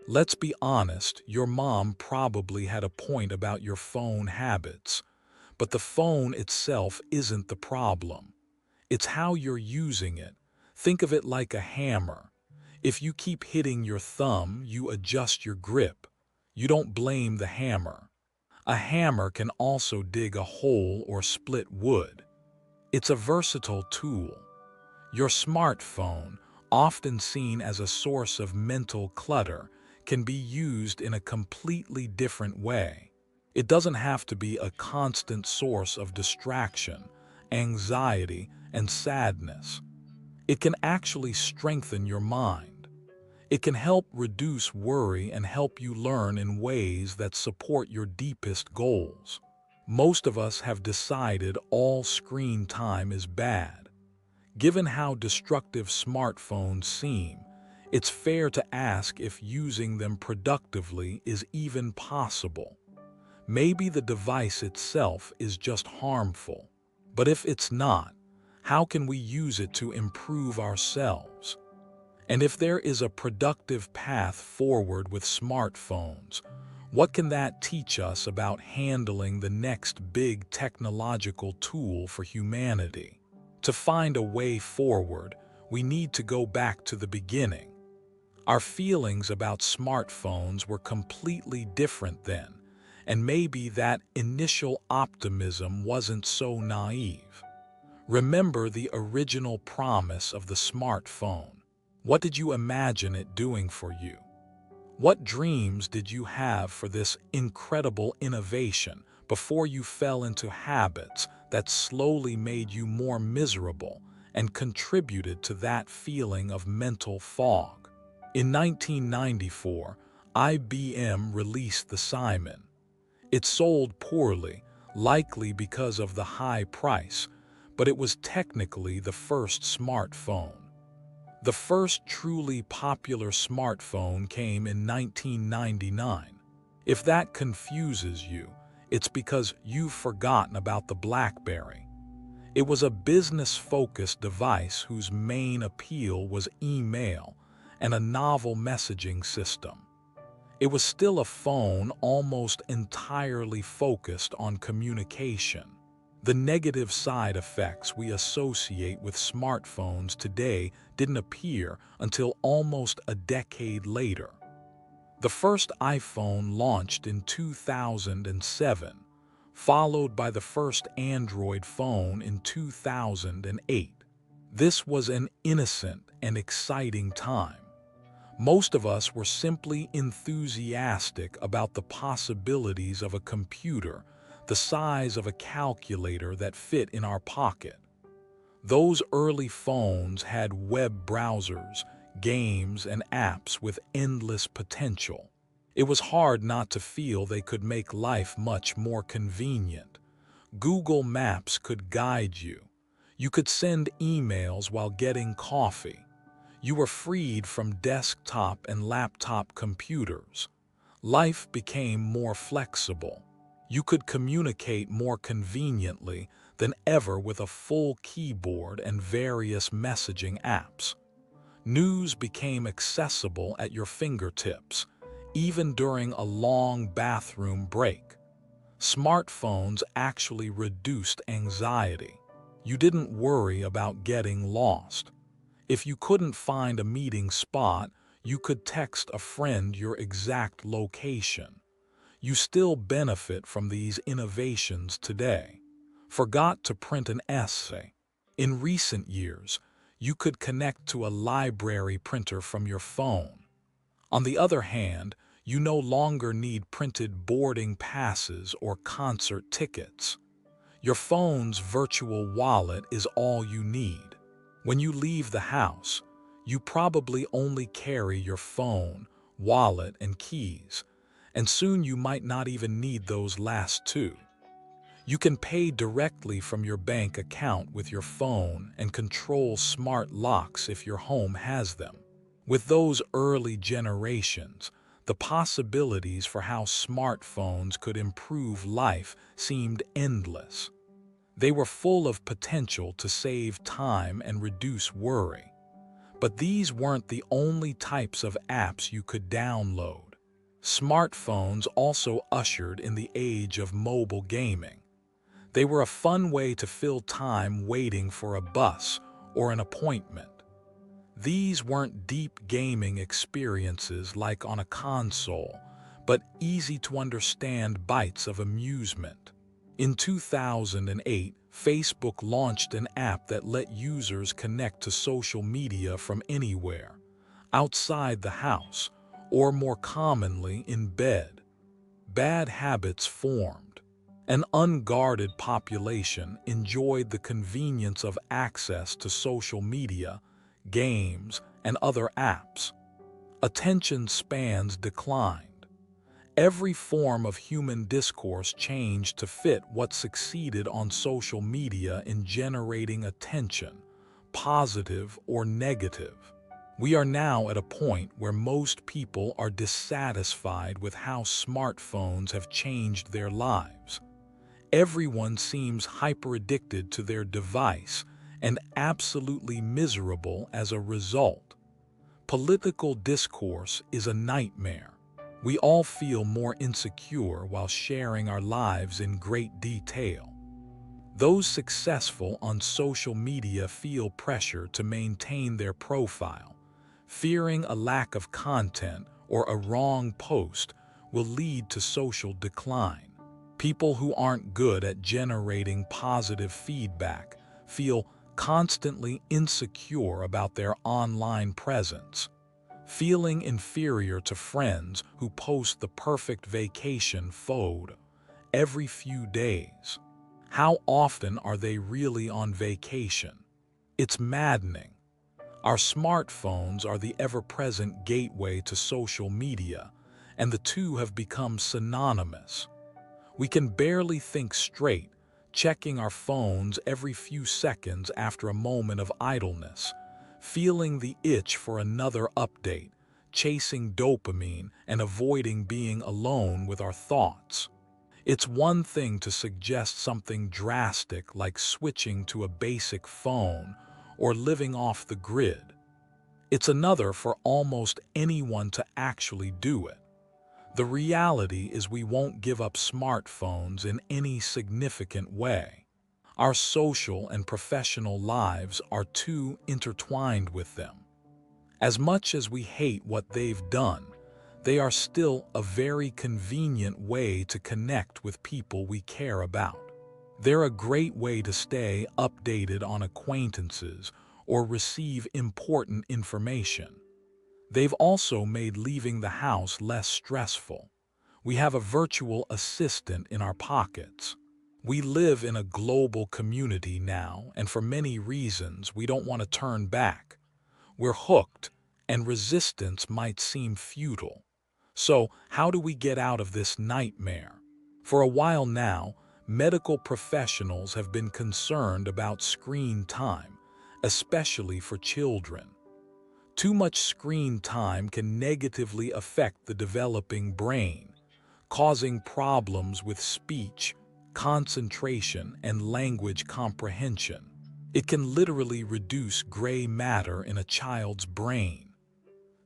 Let's be honest, your mom probably had a point about your phone habits, but the phone itself isn't the problem. It's how you're using it. Think of it like a hammer. If you keep hitting your thumb, you adjust your grip. You don't blame the hammer. A hammer can also dig a hole or split wood. It's a versatile tool. Your smartphone, often seen as a source of mental clutter, can be used in a completely different way. It doesn't have to be a constant source of distraction, anxiety, and sadness. It can actually strengthen your mind. It can help reduce worry and help you learn in ways that support your deepest goals. Most of us have decided all screen time is bad. Given how destructive smartphones seem, it's fair to ask if using them productively is even possible. Maybe the device itself is just harmful. But if it's not, how can we use it to improve ourselves? And if there is a productive path forward with smartphones, what can that teach us about handling the next big technological tool for humanity? To find a way forward, we need to go back to the beginning. Our feelings about smartphones were completely different then, and maybe that initial optimism wasn't so naive. Remember the original promise of the smartphone. What did you imagine it doing for you? What dreams did you have for this incredible innovation before you fell into habits that slowly made you more miserable and contributed to that feeling of mental fog? In 1994, IBM released the Simon. It sold poorly, likely because of the high price, but it was technically the first smartphone. The first truly popular smartphone came in 1999. If that confuses you, it's because you've forgotten about the BlackBerry. It was a business-focused device whose main appeal was email and a novel messaging system. It was still a phone almost entirely focused on communication. The negative side effects we associate with smartphones today didn't appear until almost a decade later. The first iPhone launched in 2007, followed by the first Android phone in 2008. This was an innocent and exciting time. Most of us were simply enthusiastic about the possibilities of a computer the size of a calculator that fit in our pocket. Those early phones had web browsers, games, and apps with endless potential. It was hard not to feel they could make life much more convenient. Google Maps could guide you. You could send emails while getting coffee. You were freed from desktop and laptop computers. Life became more flexible. You could communicate more conveniently than ever with a full keyboard and various messaging apps. News became accessible at your fingertips, even during a long bathroom break. Smartphones actually reduced anxiety. You didn't worry about getting lost. If you couldn't find a meeting spot, you could text a friend your exact location. You still benefit from these innovations today. Forgot to print an essay. In recent years, you could connect to a library printer from your phone. On the other hand, you no longer need printed boarding passes or concert tickets. Your phone's virtual wallet is all you need. When you leave the house, you probably only carry your phone, wallet, and keys. And soon you might not even need those last two. You can pay directly from your bank account with your phone and control smart locks if your home has them. With those early generations, the possibilities for how smartphones could improve life seemed endless. They were full of potential to save time and reduce worry. But these weren't the only types of apps you could download. Smartphones also ushered in the age of mobile gaming. They were a fun way to fill time waiting for a bus or an appointment. These weren't deep gaming experiences like on a console, but easy-to-understand bites of amusement. In 2008, Facebook launched an app that let users connect to social media from anywhere, outside the house, or more commonly in bed. Bad habits formed. An unguarded population enjoyed the convenience of access to social media, games, and other apps. Attention spans declined. Every form of human discourse changed to fit what succeeded on social media in generating attention, positive or negative. We are now at a point where most people are dissatisfied with how smartphones have changed their lives. Everyone seems hyper-addicted to their device and absolutely miserable as a result. Political discourse is a nightmare. We all feel more insecure while sharing our lives in great detail. Those successful on social media feel pressure to maintain their profile, fearing a lack of content or a wrong post will lead to social decline. People who aren't good at generating positive feedback feel constantly insecure about their online presence, feeling inferior to friends who post the perfect vacation photo every few days. How often are they really on vacation? It's maddening. Our smartphones are the ever-present gateway to social media, and the two have become synonymous. We can barely think straight, checking our phones every few seconds after a moment of idleness, feeling the itch for another update, chasing dopamine and avoiding being alone with our thoughts. It's one thing to suggest something drastic like switching to a basic phone or living off the grid. It's another for almost anyone to actually do it. The reality is we won't give up smartphones in any significant way. Our social and professional lives are too intertwined with them. As much as we hate what they've done, they are still a very convenient way to connect with people we care about. They're a great way to stay updated on acquaintances or receive important information. They've also made leaving the house less stressful. We have a virtual assistant in our pockets. We live in a global community now, and for many reasons we don't want to turn back. We're hooked, and resistance might seem futile. So, how do we get out of this nightmare? For a while now, medical professionals have been concerned about screen time, especially for children. Too much screen time can negatively affect the developing brain, causing problems with speech, concentration, and language comprehension. It can literally reduce gray matter in a child's brain.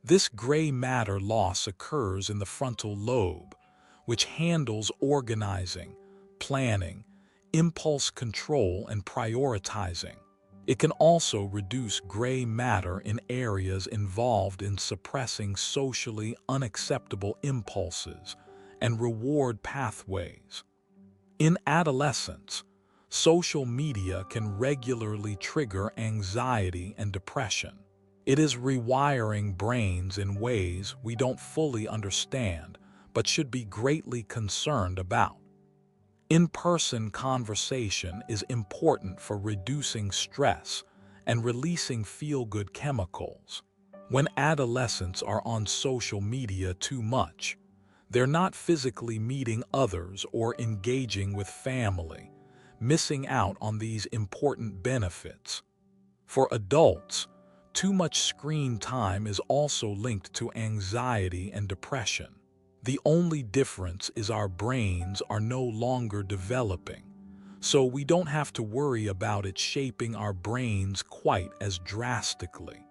This gray matter loss occurs in the frontal lobe, which handles organizing, planning, impulse control, and prioritizing. It can also reduce gray matter in areas involved in suppressing socially unacceptable impulses and reward pathways. In adolescence, social media can regularly trigger anxiety and depression. It is rewiring brains in ways we don't fully understand, but should be greatly concerned about. In-person conversation is important for reducing stress and releasing feel-good chemicals. When adolescents are on social media too much, they're not physically meeting others or engaging with family, missing out on these important benefits. For adults, too much screen time is also linked to anxiety and depression. The only difference is our brains are no longer developing, so we don't have to worry about it shaping our brains quite as drastically.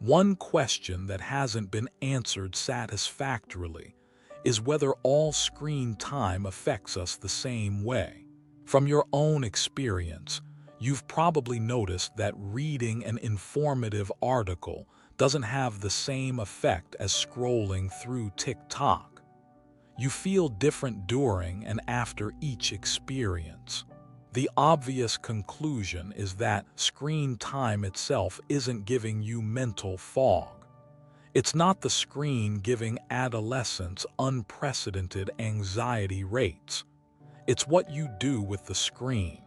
One question that hasn't been answered satisfactorily is whether all screen time affects us the same way. From your own experience, you've probably noticed that reading an informative article doesn't have the same effect as scrolling through TikTok. You feel different during and after each experience. The obvious conclusion is that screen time itself isn't giving you mental fog. It's not the screen giving adolescents unprecedented anxiety rates. It's what you do with the screen.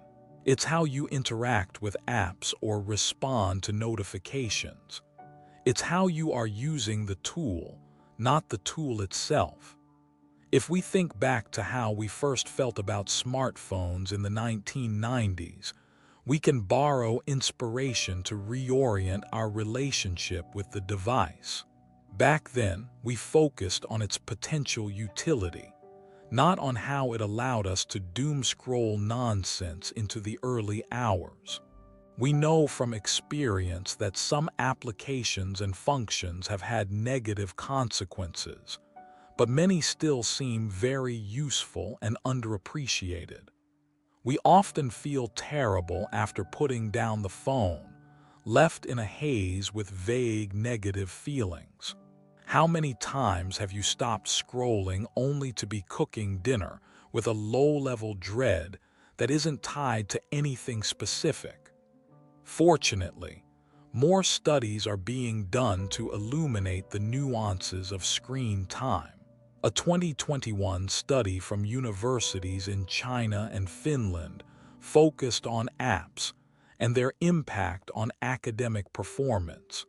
It's how you interact with apps or respond to notifications. It's how you are using the tool, not the tool itself. If we think back to how we first felt about smartphones in the 1990s, we can borrow inspiration to reorient our relationship with the device. Back then, we focused on its potential utility, not on how it allowed us to doom scroll nonsense into the early hours. We know from experience that some applications and functions have had negative consequences, but many still seem very useful and underappreciated. We often feel terrible after putting down the phone, left in a haze with vague negative feelings. How many times have you stopped scrolling only to be cooking dinner with a low-level dread that isn't tied to anything specific? Fortunately, more studies are being done to illuminate the nuances of screen time. A 2021 study from universities in China and Finland focused on apps and their impact on academic performance.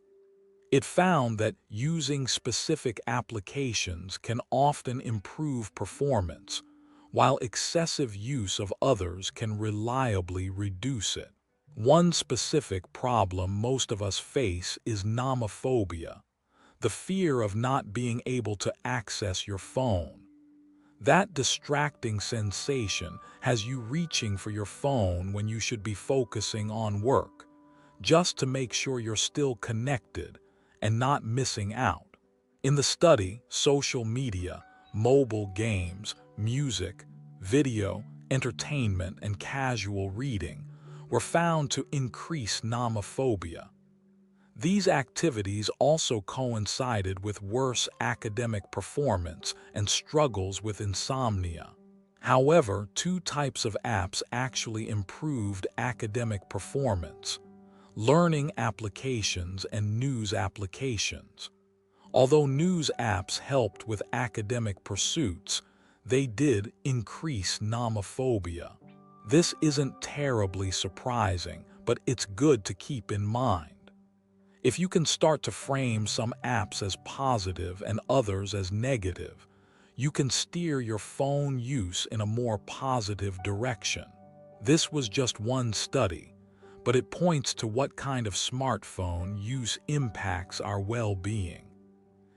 It found that using specific applications can often improve performance, while excessive use of others can reliably reduce it. One specific problem most of us face is nomophobia, the fear of not being able to access your phone. That distracting sensation has you reaching for your phone when you should be focusing on work, just to make sure you're still connected and not missing out. In the study, social media, mobile games, music, video, entertainment, and casual reading were found to increase nomophobia. These activities also coincided with worse academic performance and struggles with insomnia. However, two types of apps actually improved academic performance: learning applications and news applications. Although news apps helped with academic pursuits, they did increase nomophobia. This isn't terribly surprising, but it's good to keep in mind. If you can start to frame some apps as positive and others as negative, you can steer your phone use in a more positive direction. This was just one study, but it points to what kind of smartphone use impacts our well-being.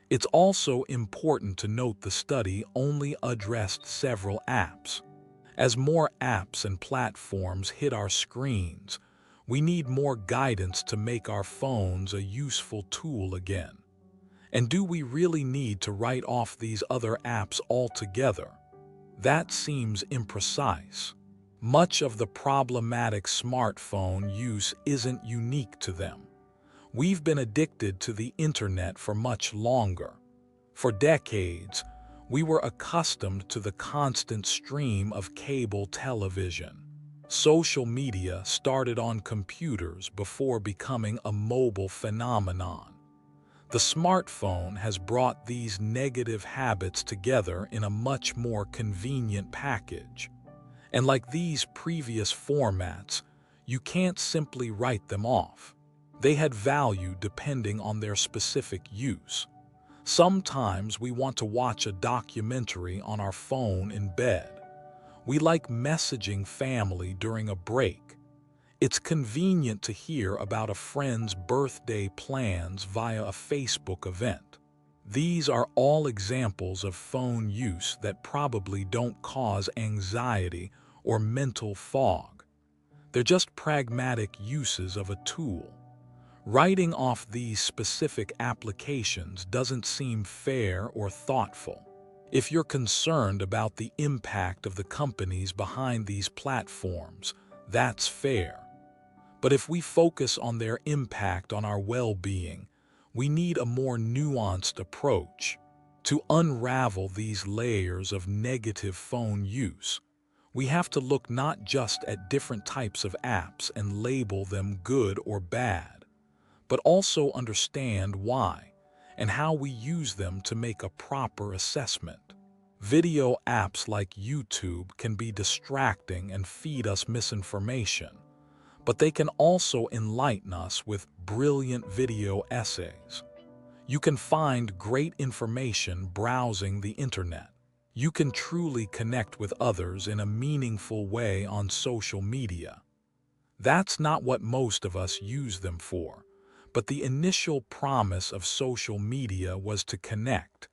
It's also important to note the study only addressed several apps. As more apps and platforms hit our screens, we need more guidance to make our phones a useful tool again. And do we really need to write off these other apps altogether? That seems imprecise. Much of the problematic smartphone use isn't unique to them. We've been addicted to the internet for much longer. For decades, we were accustomed to the constant stream of cable television. Social media started on computers before becoming a mobile phenomenon. The smartphone has brought these negative habits together in a much more convenient package. And like these previous formats, you can't simply write them off. They had value depending on their specific use. Sometimes we want to watch a documentary on our phone in bed. We like messaging family during a break. It's convenient to hear about a friend's birthday plans via a Facebook event. These are all examples of phone use that probably don't cause anxiety or mental fog. They're just pragmatic uses of a tool. Writing off these specific applications doesn't seem fair or thoughtful. If you're concerned about the impact of the companies behind these platforms, that's fair. But if we focus on their impact on our well-being, we need a more nuanced approach. To unravel these layers of negative phone use, we have to look not just at different types of apps and label them good or bad, but also understand why and how we use them to make a proper assessment. Video apps like YouTube can be distracting and feed us misinformation, but they can also enlighten us with brilliant video essays. You can find great information browsing the internet. You can truly connect with others in a meaningful way on social media. That's not what most of us use them for, but the initial promise of social media was to connect,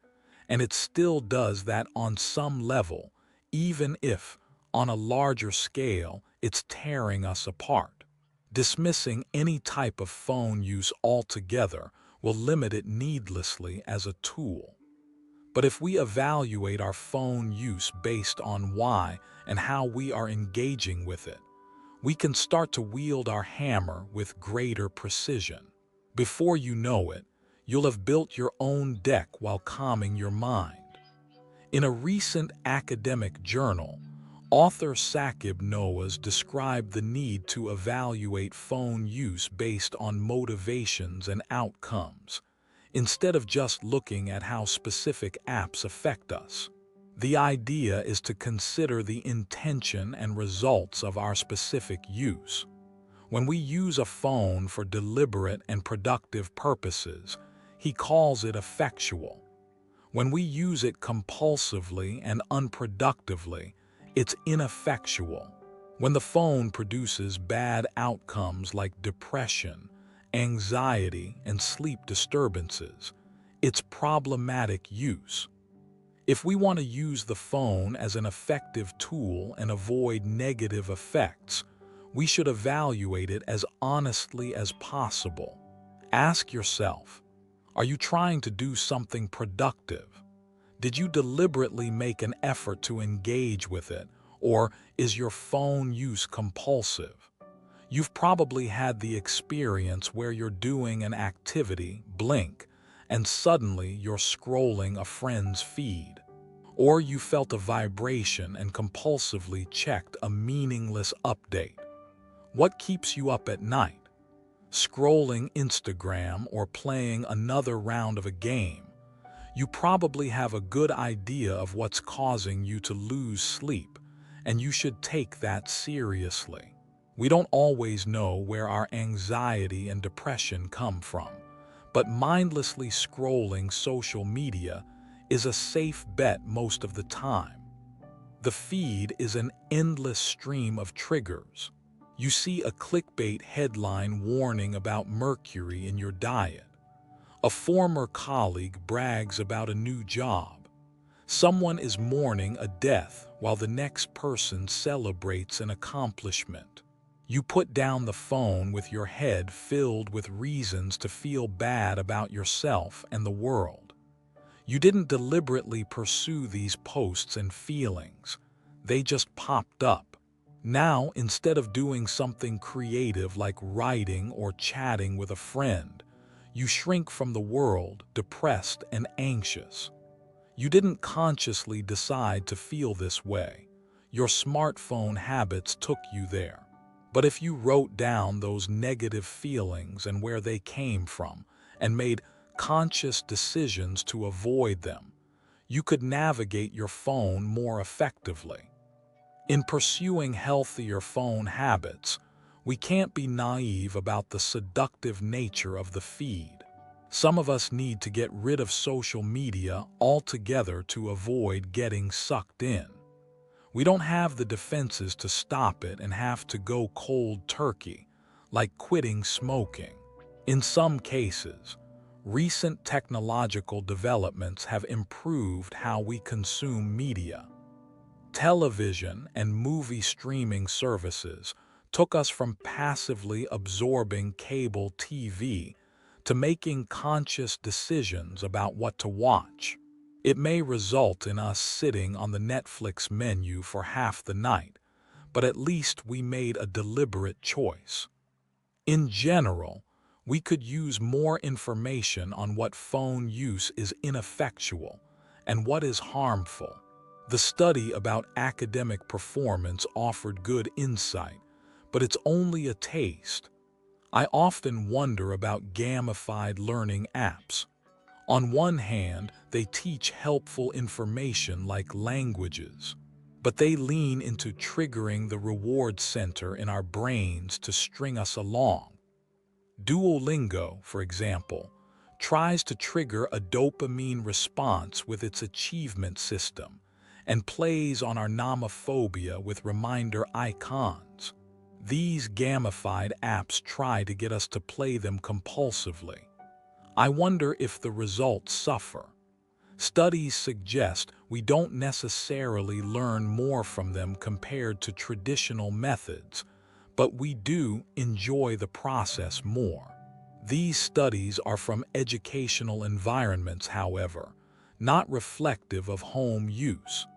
and it still does that on some level, even if, on a larger scale, it's tearing us apart. Dismissing any type of phone use altogether will limit it needlessly as a tool. But if we evaluate our phone use based on why and how we are engaging with it, we can start to wield our hammer with greater precision. Before you know it, you'll have built your own deck while calming your mind. In a recent academic journal, author Saqib Noahs described the need to evaluate phone use based on motivations and outcomes, instead of just looking at how specific apps affect us. The idea is to consider the intention and results of our specific use. When we use a phone for deliberate and productive purposes, he calls it effectual. When we use it compulsively and unproductively, it's ineffectual. When the phone produces bad outcomes like depression, anxiety, and sleep disturbances, it's problematic use. If we want to use the phone as an effective tool and avoid negative effects, we should evaluate it as honestly as possible. Ask yourself, are you trying to do something productive? Did you deliberately make an effort to engage with it, or is your phone use compulsive? You've probably had the experience where you're doing an activity, blink, and suddenly you're scrolling a friend's feed. Or you felt a vibration and compulsively checked a meaningless update. What keeps you up at night? Scrolling Instagram or playing another round of a game? You probably have a good idea of what's causing you to lose sleep, and you should take that seriously. We don't always know where our anxiety and depression come from, but mindlessly scrolling social media is a safe bet most of the time. The feed is an endless stream of triggers. You see a clickbait headline warning about mercury in your diet. A former colleague brags about a new job. Someone is mourning a death while the next person celebrates an accomplishment. You put down the phone with your head filled with reasons to feel bad about yourself and the world. You didn't deliberately pursue these posts and feelings. They just popped up. Now, instead of doing something creative like writing or chatting with a friend, you shrink from the world, depressed and anxious. You didn't consciously decide to feel this way. Your smartphone habits took you there. But if you wrote down those negative feelings and where they came from and made conscious decisions to avoid them, you could navigate your phone more effectively. In pursuing healthier phone habits, we can't be naive about the seductive nature of the feed. Some of us need to get rid of social media altogether to avoid getting sucked in. We don't have the defenses to stop it and have to go cold turkey, like quitting smoking. In some cases, recent technological developments have improved how we consume media. Television and movie streaming services took us from passively absorbing cable TV to making conscious decisions about what to watch. It may result in us sitting on the Netflix menu for half the night, but at least we made a deliberate choice. In general, we could use more information on what phone use is ineffectual and what is harmful. The study about academic performance offered good insight, but it's only a taste. I often wonder about gamified learning apps. On one hand, they teach helpful information like languages, but they lean into triggering the reward center in our brains to string us along. Duolingo, for example, tries to trigger a dopamine response with its achievement system and plays on our nomophobia with reminder icons. These gamified apps try to get us to play them compulsively. I wonder if the results suffer. Studies suggest we don't necessarily learn more from them compared to traditional methods, but we do enjoy the process more. These studies are from educational environments, however, not reflective of home use.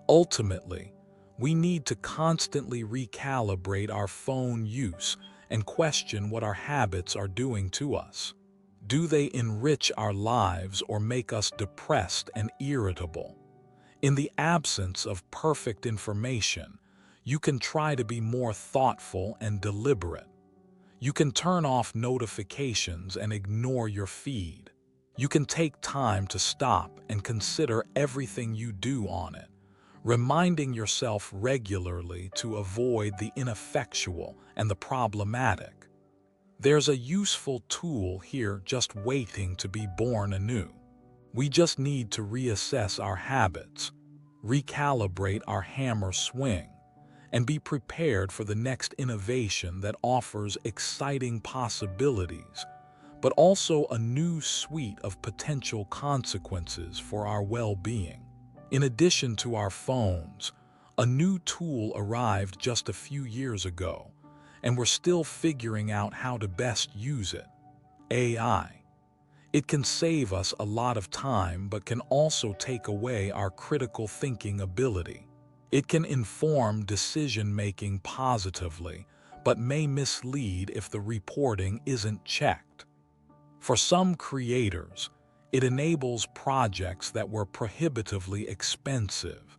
Ultimately, we need to constantly recalibrate our phone use and question what our habits are doing to us. Do they enrich our lives or make us depressed and irritable? In the absence of perfect information, you can try to be more thoughtful and deliberate. You can turn off notifications and ignore your feed. You can take time to stop and consider everything you do on it, reminding yourself regularly to avoid the ineffectual and the problematic. There's a useful tool here just waiting to be born anew. We just need to reassess our habits, recalibrate our hammer swing, and be prepared for the next innovation that offers exciting possibilities, but also a new suite of potential consequences for our well-being. In addition to our phones, a new tool arrived just a few years ago, and we're still figuring out how to best use it: AI. It can save us a lot of time but can also take away our critical thinking ability. It can inform decision-making positively, but may mislead if the reporting isn't checked. For some creators, it enables projects that were prohibitively expensive,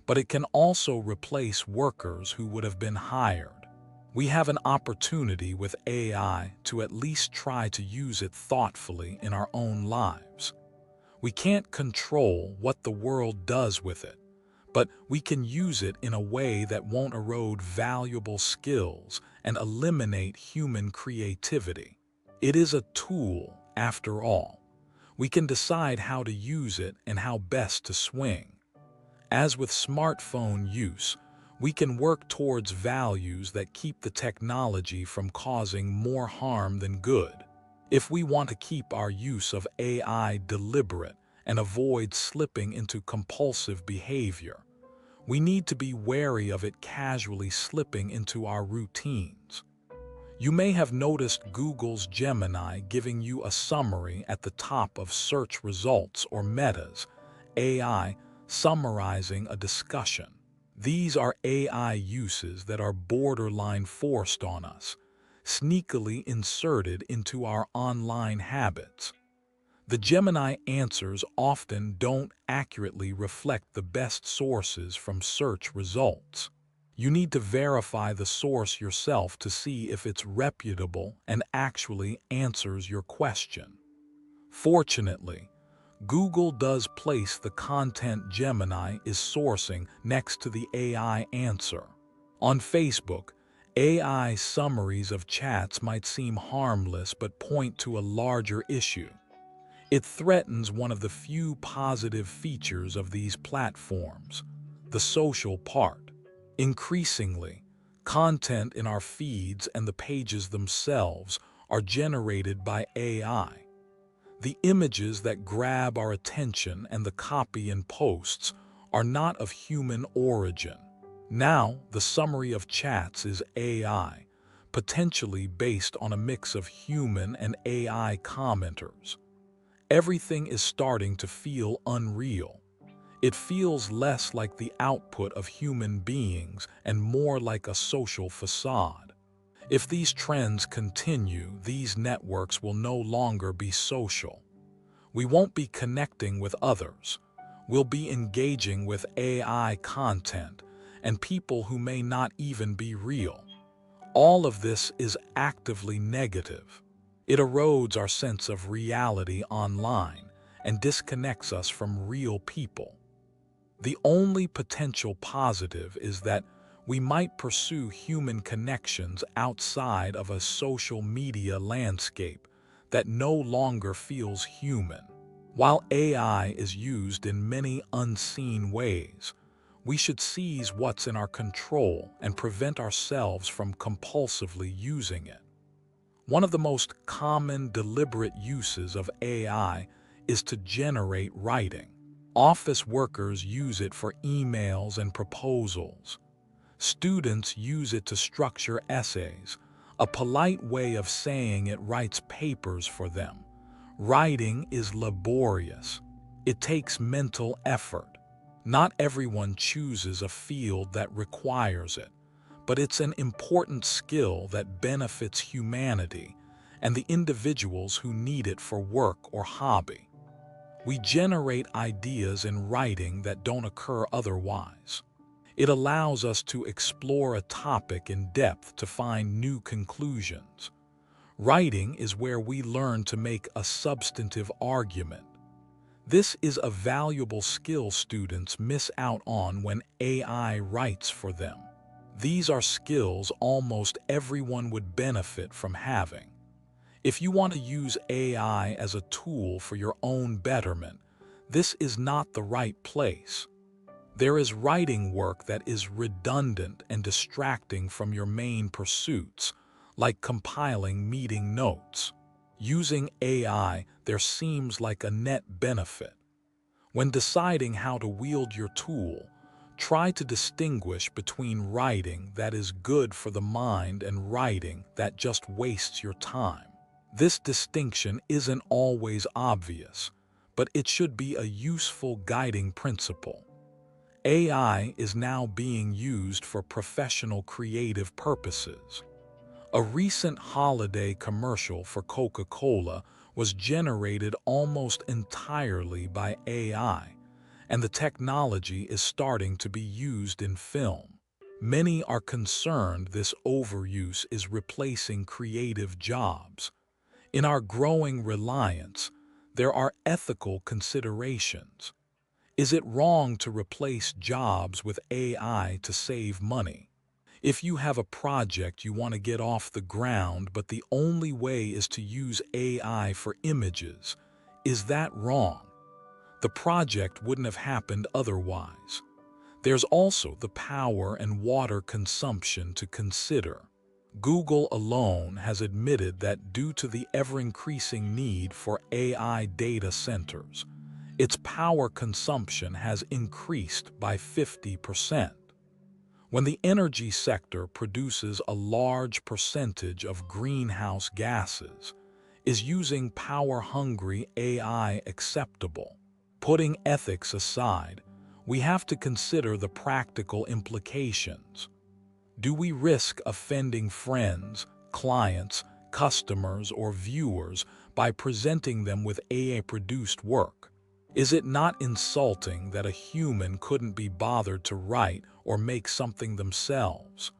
but it can also replace workers who would have been hired. We have an opportunity with AI to at least try to use it thoughtfully in our own lives. We can't control what the world does with it, but we can use it in a way that won't erode valuable skills and eliminate human creativity. It is a tool, after all. We can decide how to use it and how best to swing. As with smartphone use, we can work towards values that keep the technology from causing more harm than good. If we want to keep our use of AI deliberate and avoid slipping into compulsive behavior, we need to be wary of it casually slipping into our routines. You may have noticed Google's Gemini giving you a summary at the top of search results, or Meta's AI summarizing a discussion. These are AI uses that are borderline forced on us, sneakily inserted into our online habits. The Gemini answers often don't accurately reflect the best sources from search results. You need to verify the source yourself to see if it's reputable and actually answers your question. Fortunately, Google does place the content Gemini is sourcing next to the AI answer. On Facebook, AI summaries of chats might seem harmless but point to a larger issue. It threatens one of the few positive features of these platforms: the social part. Increasingly, content in our feeds and the pages themselves are generated by AI. The images that grab our attention and the copy and posts are not of human origin. Now, the summary of chats is AI, potentially based on a mix of human and AI commenters. Everything is starting to feel unreal. It feels less like the output of human beings and more like a social facade. If these trends continue, these networks will no longer be social. We won't be connecting with others. We'll be engaging with AI content and people who may not even be real. All of this is actively negative. It erodes our sense of reality online and disconnects us from real people. The only potential positive is that we might pursue human connections outside of a social media landscape that no longer feels human. While AI is used in many unseen ways, we should seize what's in our control and prevent ourselves from compulsively using it. One of the most common deliberate uses of AI is to generate writing. Office workers use it for emails and proposals. Students use it to structure essays. A polite way of saying it writes papers for them. Writing is laborious. It takes mental effort. Not everyone chooses a field that requires it, but it's an important skill that benefits humanity and the individuals who need it for work or hobby. We generate ideas in writing that don't occur otherwise. It allows us to explore a topic in depth to find new conclusions. Writing is where we learn to make a substantive argument. This is a valuable skill students miss out on when AI writes for them. These are skills almost everyone would benefit from having. If you want to use AI as a tool for your own betterment, this is not the right place. There is writing work that is redundant and distracting from your main pursuits, like compiling meeting notes. Using AI, there seems like a net benefit. When deciding how to wield your tool, try to distinguish between writing that is good for the mind and writing that just wastes your time. This distinction isn't always obvious, but it should be a useful guiding principle. AI is now being used for professional creative purposes. A recent holiday commercial for Coca-Cola was generated almost entirely by AI, and the technology is starting to be used in film. Many are concerned this overuse is replacing creative jobs. In our growing reliance, there are ethical considerations. Is it wrong to replace jobs with AI to save money? If you have a project you want to get off the ground, but the only way is to use AI for images, is that wrong? The project wouldn't have happened otherwise. There's also the power and water consumption to consider. Google alone has admitted that due to the ever-increasing need for AI data centers, its power consumption has increased by 50%. When the energy sector produces a large percentage of greenhouse gases, is using power-hungry AI acceptable? Putting ethics aside, we have to consider the practical implications. Do we risk offending friends, clients, customers, or viewers by presenting them with AI-produced work? Is it not insulting that a human couldn't be bothered to write or make something themselves?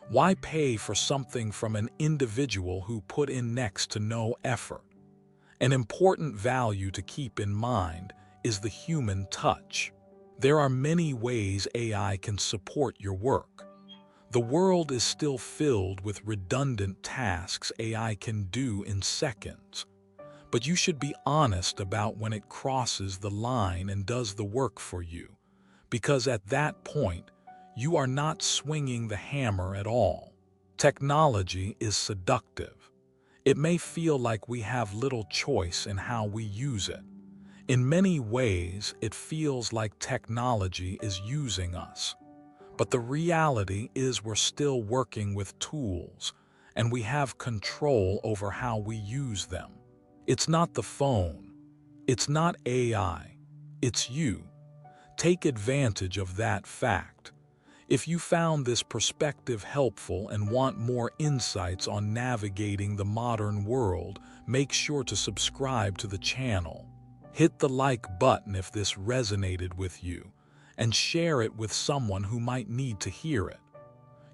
Why pay for something from an individual who put in next to no effort? An important value to keep in mind is the human touch. There are many ways AI can support your work. The world is still filled with redundant tasks AI can do in seconds. But you should be honest about when it crosses the line and does the work for you, because at that point, you are not swinging the hammer at all. Technology is seductive. It may feel like we have little choice in how we use it. In many ways, it feels like technology is using us. But the reality is we're still working with tools, and we have control over how we use them. It's not the phone. It's not AI. It's you. Take advantage of that fact. If you found this perspective helpful and want more insights on navigating the modern world, make sure to subscribe to the channel. Hit the like button if this resonated with you, and share it with someone who might need to hear it.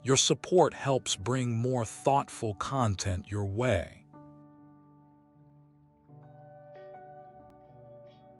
Your support helps bring more thoughtful content your way.